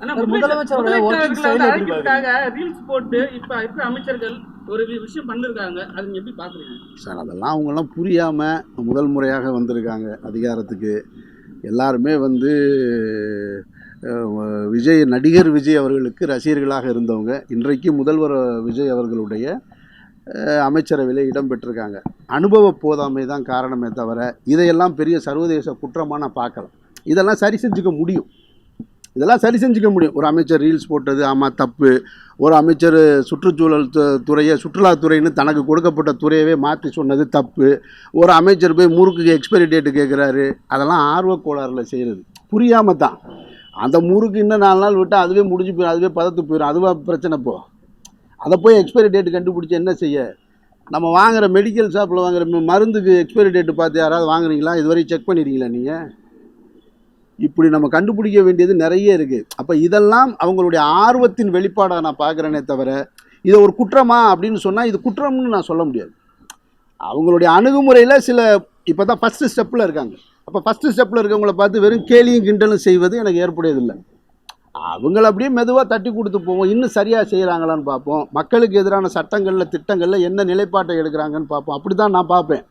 ஆனா முதலமைச்சரோட working style எப்படி பாக்குறீங்க? ரீல்ஸ் போட்டு இப்ப இருக்கிற அமைச்சர்கள் ஒரு விஷயம் பண்ணிருக்காங்க, அது நீங்க எப்படி பாக்குறீங்க சார்? அதெல்லாம் அவங்கெல்லாம் புரியாமல் முதல் முறையாக வந்திருக்காங்க அதிகாரத்துக்கு. எல்லாருமே வந்து விஜய், நடிகர் விஜய் அவர்களுக்கு ரசிகர்களாக இருந்தவங்க இன்றைக்கு முதல்வர் விஜய் அவர்களுடைய அமைச்சரவையில் இடம் பெற்றிருக்காங்க. அனுபவ போதாமை தான் காரணமே தவிர இதையெல்லாம் பெரிய சர்வதேச குற்றமாக நான் பார்க்கலாம். இதெல்லாம் சரி செஞ்சுக்க முடியும், இதெல்லாம் சரி செஞ்சுக்க முடியும். ஒரு அமைச்சர் ரீல்ஸ் போட்டது ஆமாம் தப்பு. ஒரு அமைச்சர் சுற்றுச்சூழல் துறையை சுற்றுலாத்துறைன்னு தனக்கு கொடுக்கப்பட்ட துறையவே மாற்றி சொன்னது தப்பு. ஒரு அமைச்சர் போய் முறுக்கு எக்ஸ்பைரி டேட்டு கேட்குறாரு, அதெல்லாம் ஆர்வக்கோளாறில் செய்கிறது, புரியாமல் தான். அந்த முறுக்கு இன்னும் 4 நாள் விட்டால் அதுவே முடிஞ்சு போயிடும், அதுவே பதத்து போயிடும், அதுவா பிரச்சனை. அதை போய் எக்ஸ்பைரி டேட்டு கண்டுபிடிச்சி என்ன செய்ய? நம்ம வாங்குகிற மெடிக்கல் ஷாப்பில் வாங்குகிற மருந்துக்கு எக்ஸ்பைரி டேட்டு பார்த்து யாராவது வாங்குறீங்களா? இதுவரை செக் பண்ணியிருக்கீங்களா நீங்கள்? இப்படி நம்ம கண்டுபிடிக்க வேண்டியது நிறைய இருக்குது. அப்போ இதெல்லாம் அவங்களுடைய ஆர்வத்தின் வெளிப்பாடாக நான் பார்க்குறேனே தவிர இதை ஒரு குற்றமா அப்படின்னு சொன்னால் இது குற்றம்னு நான் சொல்ல முடியாது. அவங்களுடைய அணுகுமுறையில் சில இப்போ தான் ஃபஸ்ட்டு ஸ்டெப்பில் இருக்காங்க. அப்போ ஃபஸ்ட்டு ஸ்டெப்பில் இருக்கவங்கள பார்த்து வெறும் கேலியும் கிண்டலும் செய்வது எனக்கு ஏற்புடையதில்லை. அவங்கள அப்படியே மெதுவாக தட்டி கொடுத்து போவோம், இன்னும் சரியாக செய்கிறாங்களான்னு பார்ப்போம். மக்களுக்கு எதிரான சட்டங்களில் திட்டங்களில் என்ன நிலைப்பாட்டை எடுக்கிறாங்கன்னு பார்ப்போம். அப்படி தான் நான் பார்ப்பேன்.